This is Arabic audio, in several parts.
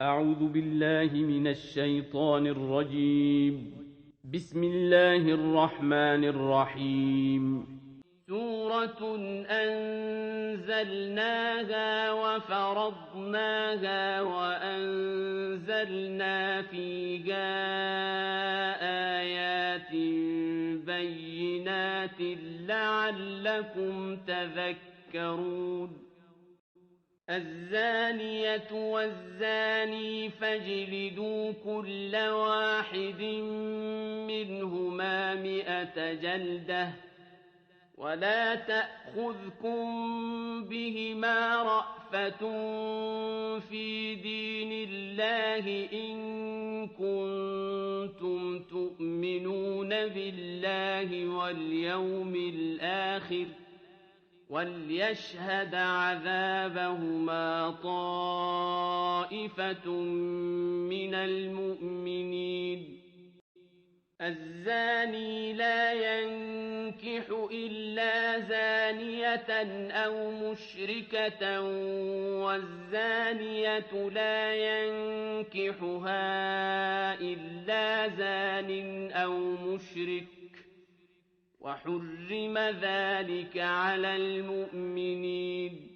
أعوذ بالله من الشيطان الرجيم. بسم الله الرحمن الرحيم. سورة أنزلناها وفرضناها وأنزلنا فيها آيات بينات لعلكم تذكرون. الزانية والزاني فاجلدوا كل واحد منهما 100 جلدة ولا تأخذكم بهما رأفة في دين الله إن كنتم تؤمنون بالله واليوم الآخر وليشهد عذابهما طائفة من المؤمنين. الزاني لا ينكح إلا زانية أو مشركة والزانية لا ينكحها إلا زان أو مشرك وحرم ذلك على المؤمنين.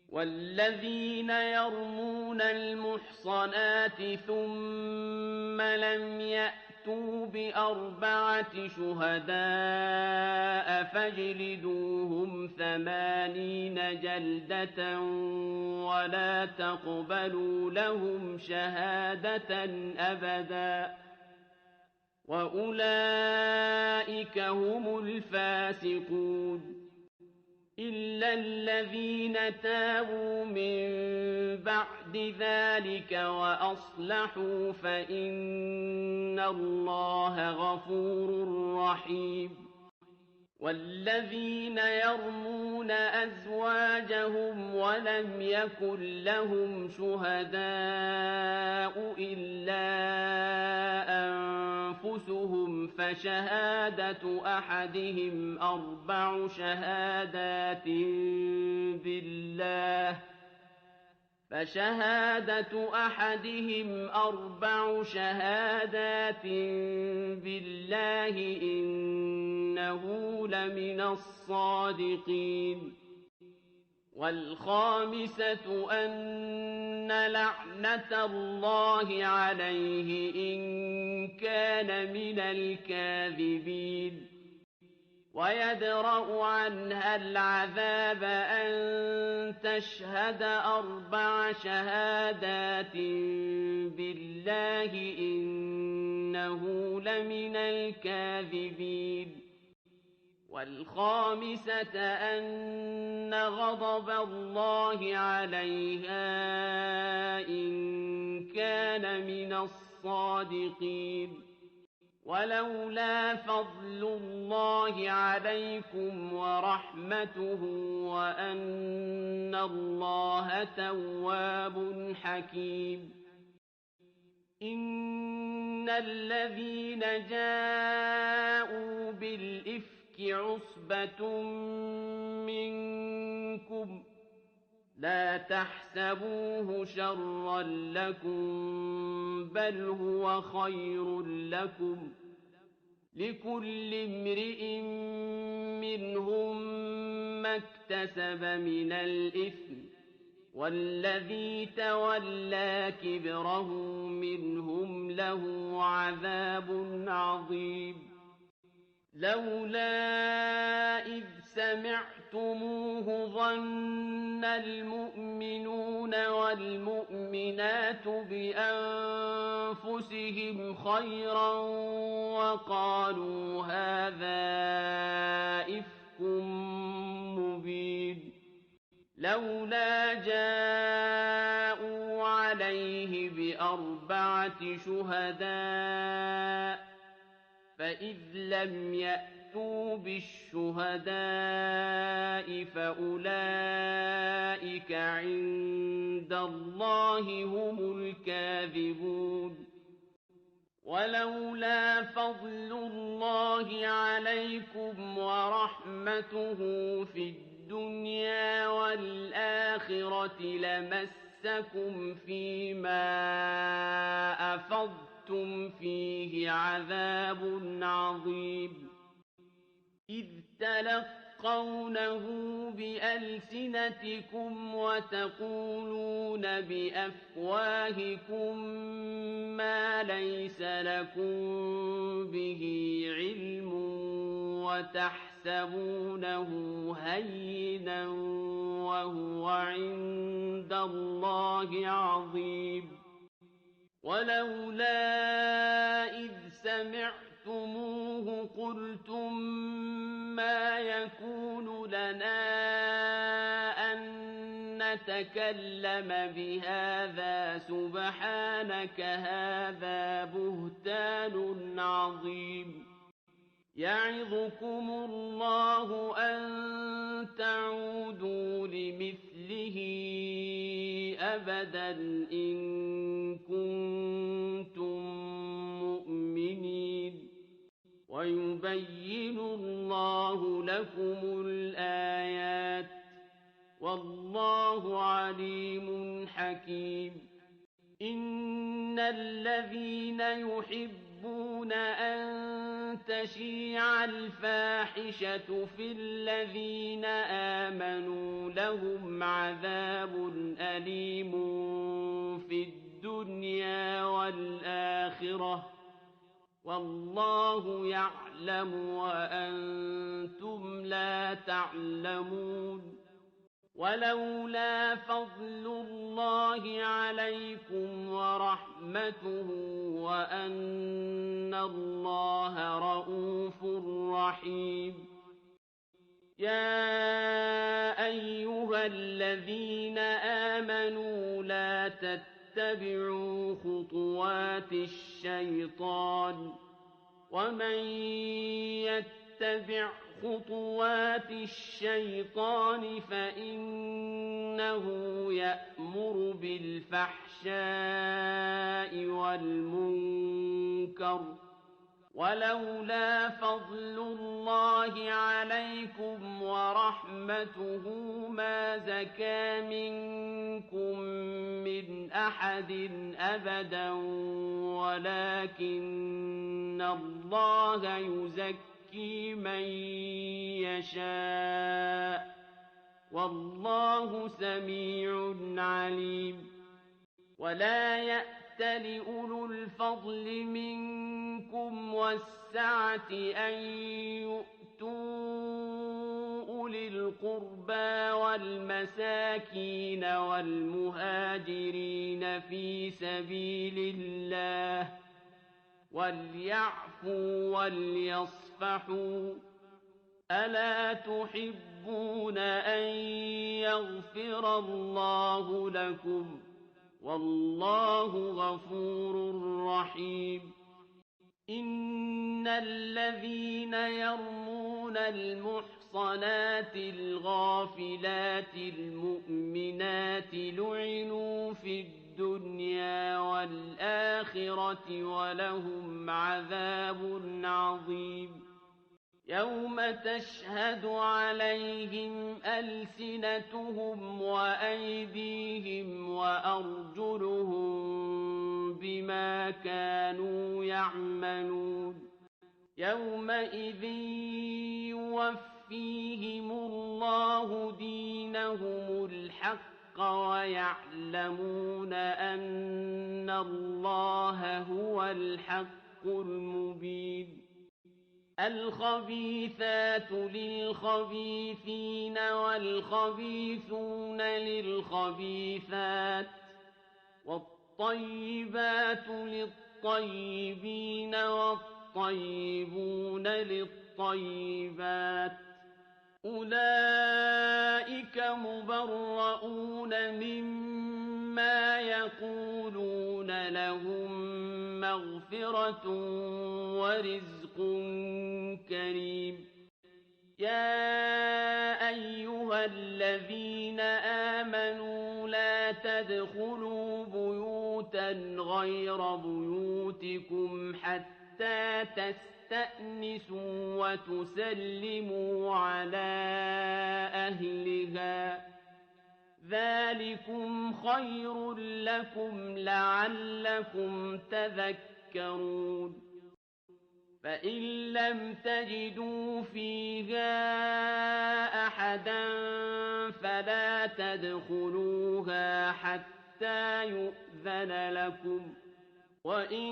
والذين يرمون المحصنات ثم لم يأتوا ب4 شهداء فاجلدوهم 80 جلدة ولا تقبلوا لهم شهادة أبدا وأولئك هم الفاسقون. إلا الذين تابوا من بعد ذلك وأصلحوا فإن الله غفور رحيم. والذين يرمون أزواجهم ولم يكن لهم شهداء إلا أنفسهم فشهادة أحدهم 4 شهادات بالله إنه لمن الصادقين. والخامسة أن لعنة الله عليه إن كان من الكاذبين. ويدرأ عنها العذاب أن تشهد 4 شهادات بالله إنه لمن الكاذبين. والخامسة أن غضب الله عليها إن كان من الصادقين. ولولا فضل الله عليكم ورحمته وأن الله تواب حكيم. إن الذين جاءوا بالإفك عصبة منكم لا تحسبوه شرا لكم بل هو خير لكم لكل امرئ منهم ما اكتسب من الإثم والذي تولى كبره منهم له عذاب عظيم. لولا إذ سمعتموه ظن المؤمنون والمؤمنات بأنفسهم خيرا وقالوا هذا إفك مبين. لولا جاءوا عليه ب4 شهداء فإذ لم يأتوا بالشهداء فأولئك عند الله هم الكاذبون. ولولا فضل الله عليكم ورحمته في الدنيا والآخرة لمسكم مسكم فيما أفضتم فيه عذاب عظيم إذ تلقونه بألسنتكم وتقولون بأفواهكم ما ليس لكم به علم وتحسبونه هينا وهو عند الله عظيم ولولا إذ سمعتموه قلتم ما يكون لنا أن نتكلم بهذا سبحانك هذا بهتان عظيم يعظكم الله أن تعودوا لمثله أبدا إن كنتم مؤمنين ويبين الله لكم الآيات والله عليم حكيم إن الذين يحبون أن تشيع الفاحشة في الذين آمنوا لهم عذاب أليم في الدنيا والآخرة والله يعلم وأنتم لا تعلمون ولولا فضل الله عليكم ورحمته وأن الله رءوف رحيم يا أيها الذين آمنوا لا تتبعوا خطوات الشيطان ومن يتبع خطوات الشيطان فإنه يأمر بالفحشاء والمنكر ولولا فضل الله عليكم ورحمته ما زكى منكم من أحد أبدا ولكن الله يزكي من يشاء والله سميع عليم ولا يأت لأولو الفضل منكم والسعة أن يؤتوا أولي القربى والمساكين والمهاجرين في سبيل الله وليعفوا وليصفحوا ألا تحبون أن يغفر الله لكم والله غفور رحيم إن الذين يرمون المحصنات الغافلات المؤمنات لعنوا في الدنيا والآخرة ولهم عذاب عظيم يوم تشهد عليهم ألسنتهم وأيديهم وأرجلهم بما كانوا يعملون يومئذ يوفيهم الله دينهم الحق ويعلمون أن الله هو الحق المبين الخبيثات للخبيثين والخبيثون للخبيثات والطيبات للطيبين والطيبون للطيبات أولئك مبرؤون مما يقولون لهم مغفرة ورزق كريم يا أيها الذين آمنوا لا تدخلوا بيوتا غير بيوتكم حتى تستأنسوا وتسلموا على أهلها ذَٰلِكُمْ خَيْرٌ لَّكُمْ لَعَلَّكُمْ تَذَكَّرُونَ فَإِن لَّمْ تَجِدُوا فِيهَا أَحَدًا فَلَا تَدْخُلُوهَا حَتَّىٰ يُؤْذَنَ لَكُمْ ۖ وَإِن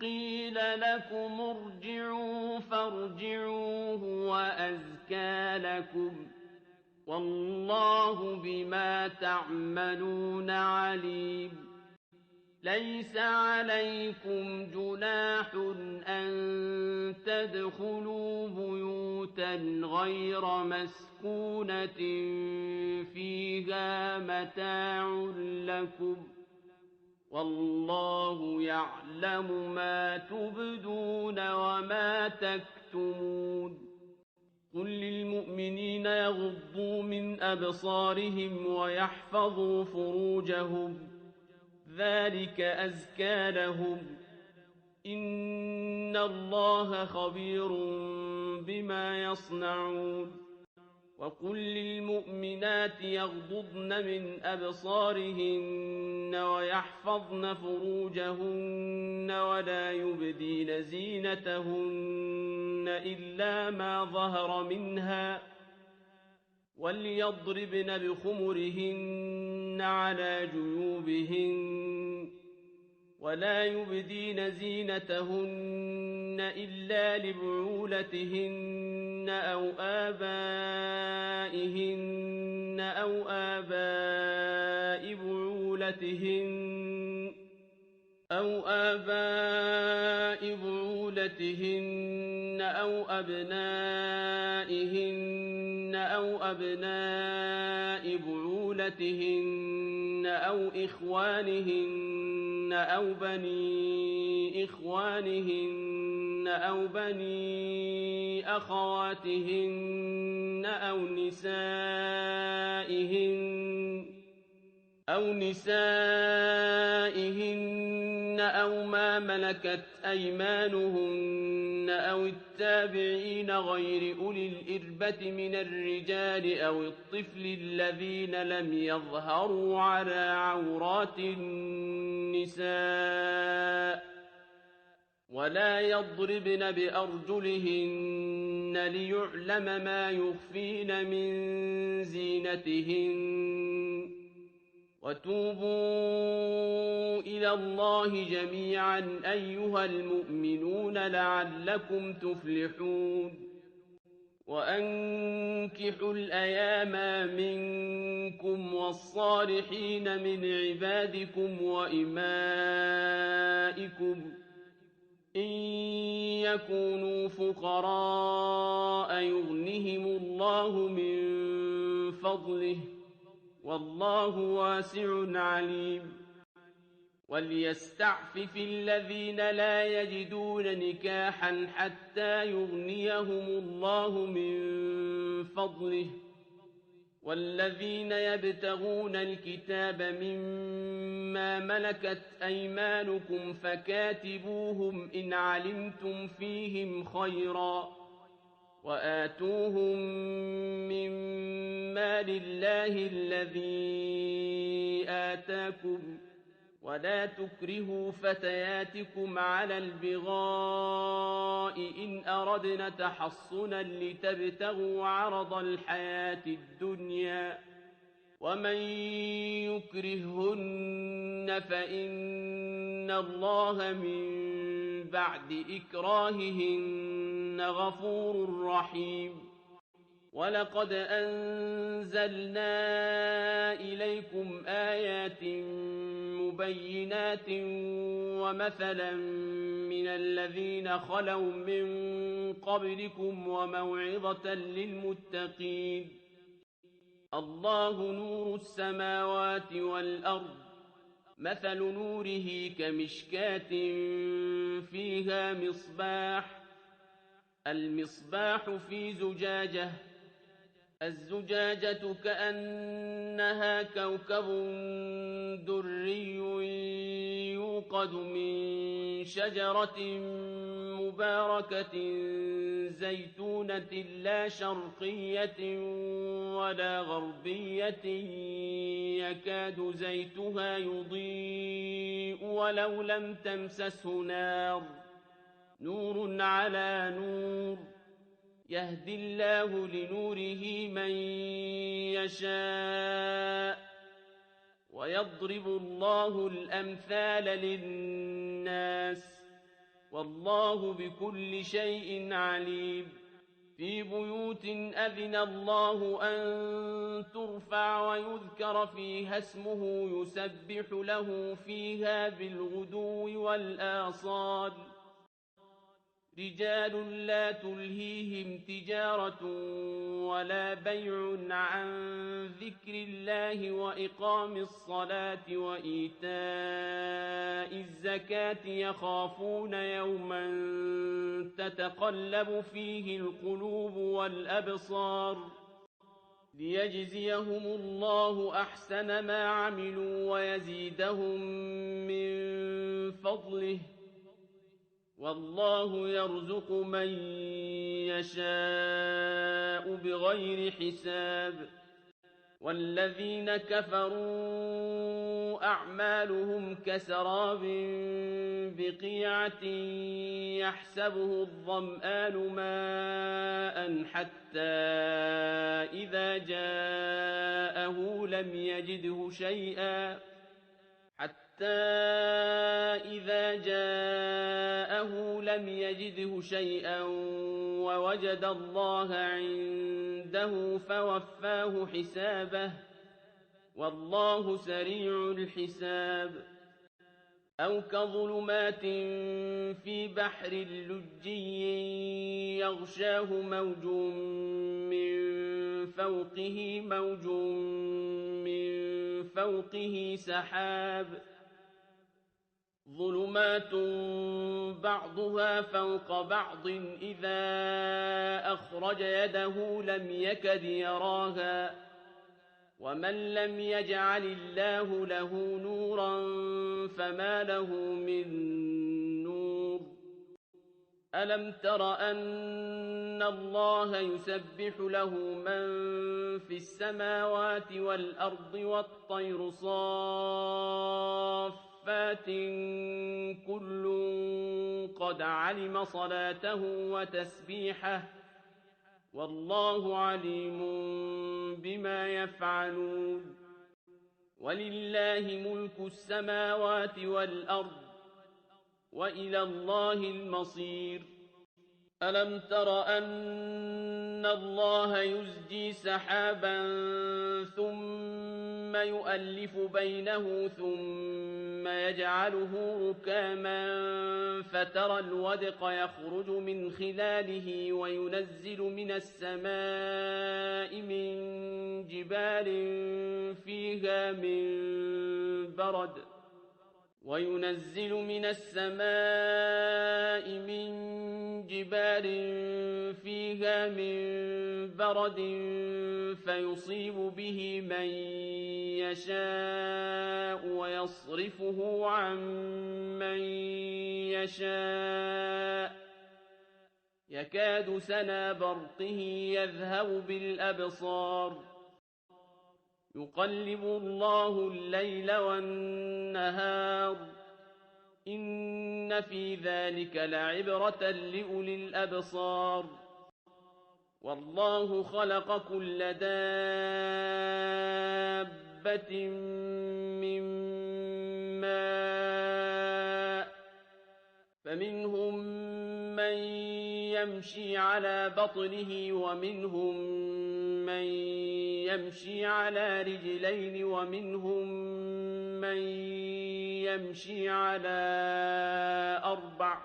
قِيلَ لَكُمُ ارْجِعُوا فَارْجِعُوا هُوَ أَزْكَىٰ لَكُمْ ۚ وَاللَّهُ بِمَا تَعْمَلُونَ عَلِيمٌ لَيْسَ عَلَيْكُمْ جُنَاحٌ أَن تَدْخُلُوا بُيُوتًا غَيْرَ مَسْكُونَةٍ فِيهَا مَتَاعٌ لَّكُمْ ۚ وَاللَّهُ يَعْلَمُ مَا تُبْدُونَ وَمَا تَكْتُمُونَ قُل لِّلْمُؤْمِنِينَ يَغُضُّوا مِنْ أَبْصَارِهِمْ وَيَحْفَظُوا فُرُوجَهُمْ ۚ ذَٰلِكَ أَزْكَىٰ لَهُمْ ۗ إِنَّ اللَّهَ خَبِيرٌ بِمَا يَصْنَعُونَ وَقُل لِّلْمُؤْمِنَاتِ يَغْضُضْنَ مِنْ أَبْصَارِهِنَّ وَيَحْفَظْنَ فُرُوجَهُنَّ وَلَا يُبْدِينَ زِينَتَهُنَّ إِلَّا مَا ظَهَرَ مِنْهَا ۖ وَلْيَضْرِبْنَ بِخُمُرِهِنَّ عَلَىٰ جُيُوبِهِنَّ ۖ وَلَا يُبْدِينَ زِينَتَهُنَّ إِلَّا لِبُعُولَتِهِنَّ أَوْ آبَائِهِنَّ أَوْ آبَاءِ بُعُولَتِهِنَّ أَوْ أَبْنَائِهِنَّ أَوْ أَبْنَاءِ بُعُولَتِهِنَّ أَوْ إِخْوَانِهِنَّ أَوْ بَنِي إِخْوَانِهِنَّ أَوْ بَنِي أَخَوَاتِهِنَّ أَوْ نِسَائِهِنَّ أَوْ مَا مَلَكَتْ أَيْمَانُهُنَّ أَوِ التَّابِعِينَ غَيْرِ أُولِي الْإِرْبَةِ مِنَ الرِّجَالِ أَوِ الطِّفْلِ الَّذِينَ لَمْ يَظْهَرُوا عَلَىٰ عَوْرَاتِ النِّسَاءِ ۖ وَلَا يَضْرِبْنَ بِأَرْجُلِهِنَّ لِيُعْلَمَ مَا يُخْفِينَ مِن زِينَتِهِنَّ ۚ وَتُوبُوا إِلَى اللَّهِ جَمِيعًا أَيُّهَا الْمُؤْمِنُونَ لَعَلَّكُمْ تُفْلِحُونَ وَأَنكِحُوا الْأَيَامَىٰ مِنكُمْ وَالصَّالِحِينَ مِنْ عِبَادِكُمْ وَإِمَائِكُمْ ۚ إِن يَكُونُوا فُقَرَاءَ يُغْنِهِمُ اللَّهُ مِن فَضْلِهِ ۗ وَاللَّهُ وَاسِعٌ عَلِيمٌ وَلْيَسْتَعْفِفِ الَّذِينَ لَا يَجِدُونَ نِكَاحًا حَتَّىٰ يُغْنِيَهُمُ اللَّهُ مِن فَضْلِهِ ۗ وَالَّذِينَ يَبْتَغُونَ الْكِتَابَ مِمَّا مَلَكَتْ أَيْمَانُكُمْ فَكَاتِبُوهُمْ إِنْ عَلِمْتُمْ فِيهِمْ خَيْرًا ۖ وَآتُوهُم مِّن مَّالِ اللَّهِ الَّذِي آتَاكُمْ ۚ وَلَا تُكْرِهُوا فَتَيَاتِكُمْ عَلَى الْبِغَاءِ إِنْ أَرَدْنَ تَحَصُّنًا لِّتَبْتَغُوا عَرَضَ الْحَيَاةِ الدُّنْيَا ۚ وَمَن يُكْرِههُّنَّ فَإِنَّ اللَّهَ مِن بَعْدِ إِكْرَاهِهِنَّ غَفُورٌ رَّحِيمٌ وَلَقَدْ أَنزَلْنَا إِلَيْكُمْ آيَاتٍ مُّبَيِّنَاتٍ وَمَثَلًا مِّنَ الَّذِينَ خَلَوْا مِن قَبْلِكُمْ وَمَوْعِظَةً لِّلْمُتَّقِينَ اللَّهُ نُورُ السَّمَاوَاتِ وَالْأَرْضِ ۚ مَثَلُ نُورِهِ كَمِشْكَاةٍ فِيهَا مِصْبَاحٌ الْمِصْبَاحُ فِي زُجَاجَةٍ الزُّجَاجَةُ كَأَنَّهَا كَوْكَبٌ دُرِّيٌّ يُوقَدُ مِن شَجَرَةٍ مُّبَارَكَةٍ زيتونة لا شرقية ولا غربية يكاد زيتها يضيء ولو لم تمسسه نار نور على نور يهدي الله لنوره من يشاء ويضرب الله الأمثال للناس والله بكل شيء عليم في بيوت أذن الله أن ترفع ويذكر فيها اسمه يسبح له فيها بالغدو والآصال رجال لا تلهيهم تجارة ولا بيع عن ذكر الله وإقام الصلاة وإيتاء الزكاة يخافون يوما تتقلب فيه القلوب والأبصار ليجزيهم الله أحسن ما عملوا ويزيدهم من فضله والله يرزق من يشاء بغير حساب والذين كفروا أعمالهم كسراب بقيعة يحسبه الظمآن ماء حتى إذا جاءه لم يجده شيئا ووجد الله عنده فوفاه حسابه والله سريع الحساب أو كظلمات في بحر لجي يغشاه موج من فوقه سحاب ظلمات بعضها فوق بعض إذا أخرج يده لم يكد يراها ومن لم يجعل الله له نورا فما له من نور ألم تر أن الله يسبح له من في السماوات والأرض والطير صافات كل قد علم صلاته وتسبيحه والله عليم بما يفعلون ولله ملك السماوات والأرض وإلى الله المصير ألم تر أن الله يزجي سحابا ثم يؤلف بينه ثم يجعله ركاما فترى الودق يخرج من خلاله وينزل من السماء من جبال فيها من برد فيصيب به من يشاء ويصرفه عن من يشاء يكاد سنا برقه يذهب بالأبصار يقلب الله الليل والنهار إن في ذلك لعبرة لأولي الأبصار والله خلق كل دابة من ماء فمنهم من يمشي على بطنه ومنهم من يمشي على رجلين ومنهم من يمشي على أربع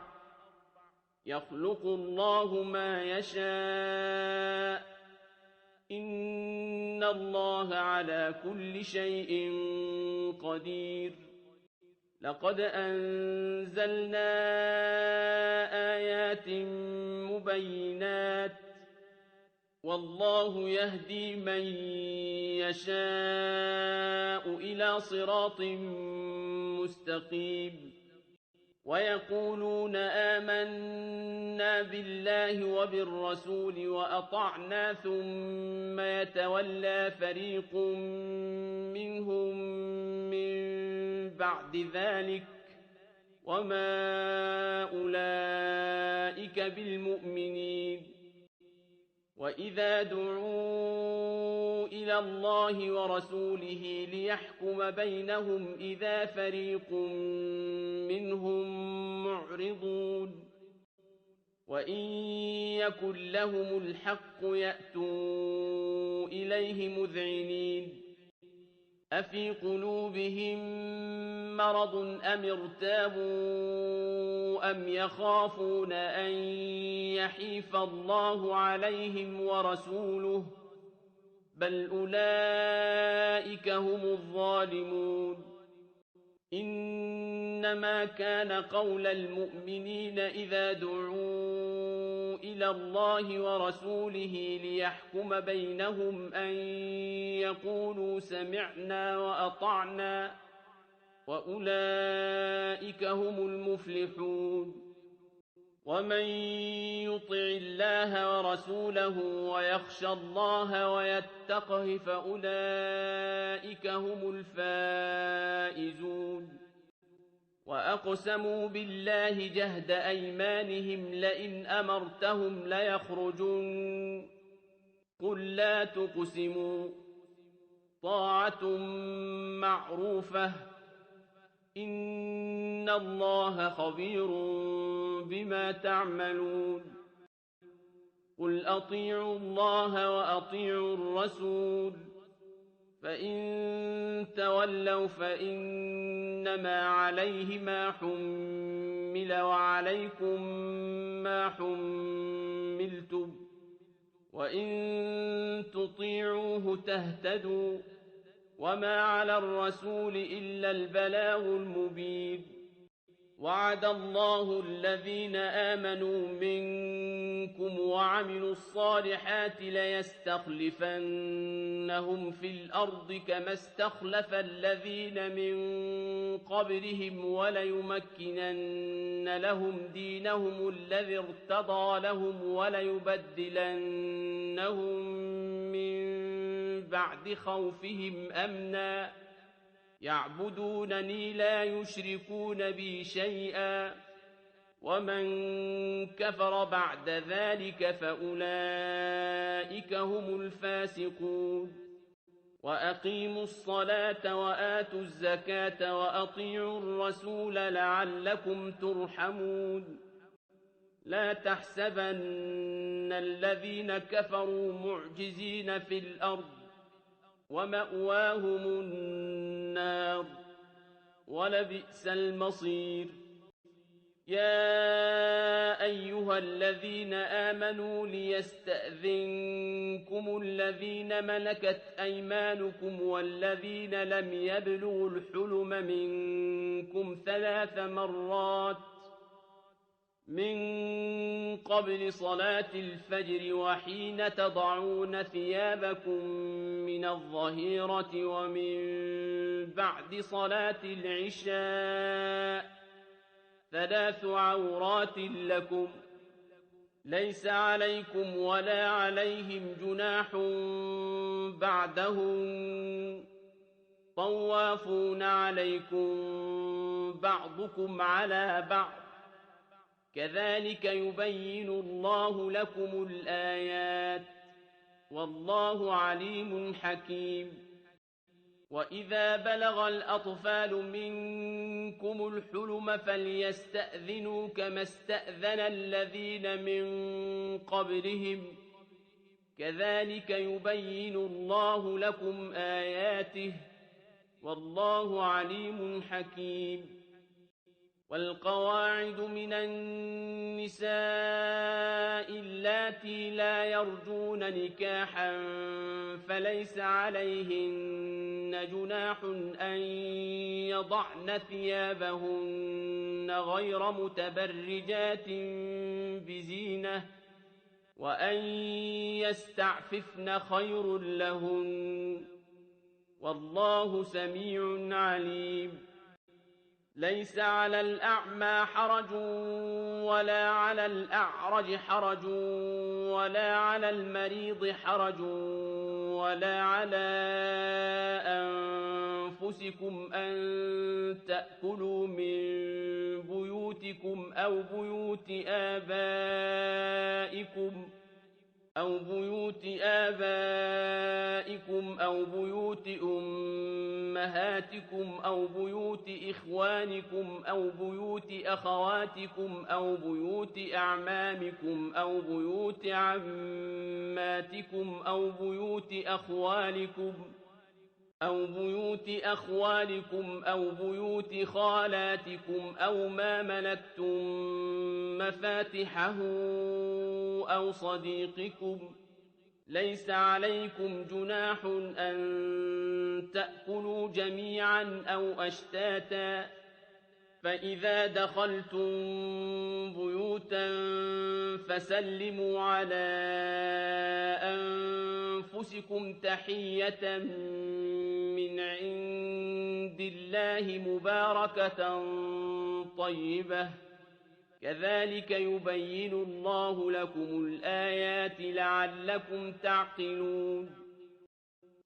يخلق الله ما يشاء إن الله على كل شيء قدير لقد أنزلنا آيات مبينات والله يهدي من يشاء إلى صراط مستقيم ويقولون آمنا بالله وبالرسول وأطعنا ثم يتولى فريق منهم من بعد ذلك وما أولئك بالمؤمنين وإذا دعوا إلى الله ورسوله ليحكم بينهم إذا فريق منهم معرضون وإن يكن لهم الحق يأتوا إليه مذعنين أفي قلوبهم مرض أم ارتابوا أم يخافون أن يحيف الله عليهم ورسوله بل أولئك هم الظالمون إنما كان قول المؤمنين إذا دعوا إلى الله ورسوله ليحكم بينهم أن يقولوا سمعنا وأطعنا وأولئك هم المفلحون ومن يطع الله ورسوله ويخشى الله ويتقه فأولئك هم الفائزون وأقسموا بالله جهد أيمانهم لئن أمرتهم ليخرجن قل لا تقسموا طاعة معروفة إن الله خبير بما تعملون قل أطيعوا الله وأطيعوا الرسول فإن تولوا فإنما عليه ما حمل وعليكم ما حملتم وإن تطيعوه تهتدوا وما على الرسول إلا البلاغ المبين وعد الله الذين آمنوا منكم وعملوا الصالحات ليستخلفنهم في الأرض كما استخلف الذين من قبلهم وليمكنن لهم دينهم الذي ارتضى لهم وليبدلنهم من بعد خوفهم أمنا يعبدونني لا يشركون بي شيئا ومن كفر بعد ذلك فأولئك هم الفاسقون وأقيموا الصلاة وآتوا الزكاة وأطيعوا الرسول لعلكم ترحمون لا تحسبن الذين كفروا معجزين في الأرض ومأواهم النار ولبئس المصير يا أيها الذين آمنوا ليستأذنكم الذين ملكت أيمانكم والذين لم يبلغوا الحلم منكم 3 مرات من قبل صلاة الفجر وحين تضعون ثيابكم من الظهيرة ومن بعد صلاة العشاء 3 عورات لكم ليس عليكم ولا عليهم جناح بعدهم طوافون عليكم بعضكم على بعض كذلك يبين الله لكم الآيات والله عليم حكيم وإذا بلغ الأطفال منكم الحلم فليستأذنوا كما استأذن الذين من قبلهم كذلك يبين الله لكم آياته والله عليم حكيم والقواعد من النساء اللاتي لا يرجون نكاحا فليس عليهن جناح أن يضعن ثيابهن غير متبرجات بزينة وأن يستعففن خير لهن والله سميع عليم ليس على الأعمى حرج ولا على الأعرج حرج ولا على المريض حرج ولا على أنفسكم أن تأكلوا من بيوتكم أو بيوت آبائكم أو بيوت أمهاتكم أو بيوت إخوانكم أو بيوت أخواتكم أو بيوت أعمامكم أو بيوت عماتكم أو بيوت أخوالكم أو بيوت خالاتكم أو ما ملكتم مفاتحه أو صديقكم. ليس عليكم جناح أن تأكلوا جميعا أو أشتاتا، فإذا دخلتم بيوتا فسلموا على أنفسكم تحية من عند الله مباركة طيبة، كذلك يبين الله لكم الآيات لعلكم تعقلون.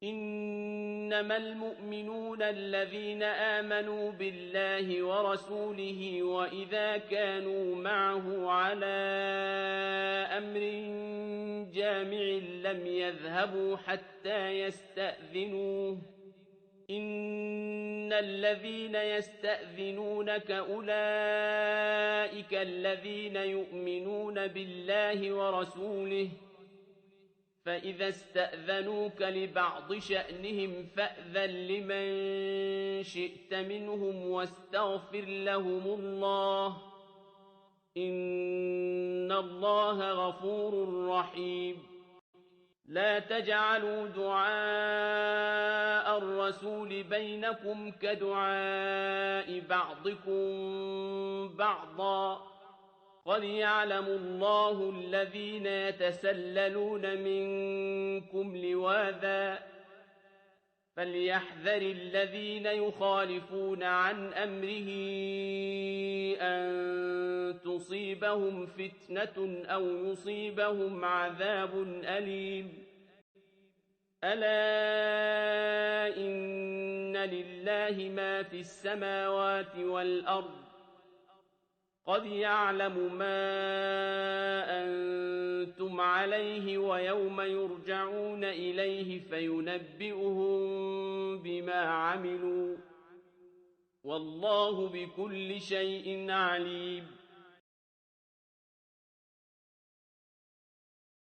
إنما المؤمنون الذين آمنوا بالله ورسوله وإذا كانوا معه على أمر جامع لم يذهبوا حتى يستأذنوه. إن الذين يستأذنونك أولئك الذين يؤمنون بالله ورسوله، فإذا استأذنوك لبعض شأنهم فأذن لمن شئت منهم واستغفر لهم الله، إن الله غفور رحيم. لا تجعلوا دعاء الرسول بينكم كدعاء بعضكم بعضا، قد يعلم الله الذين يتسللون منكم لواذا، فليحذر الذين يخالفون عن أمره أن تصيبهم فتنة أو يصيبهم عذاب أليم. ألا إن لله ما في السماوات والأرض، قد يعلم ما أنتم عليه ويوم يرجعون إليه فينبئهم بما عملوا، والله بكل شيء عليم.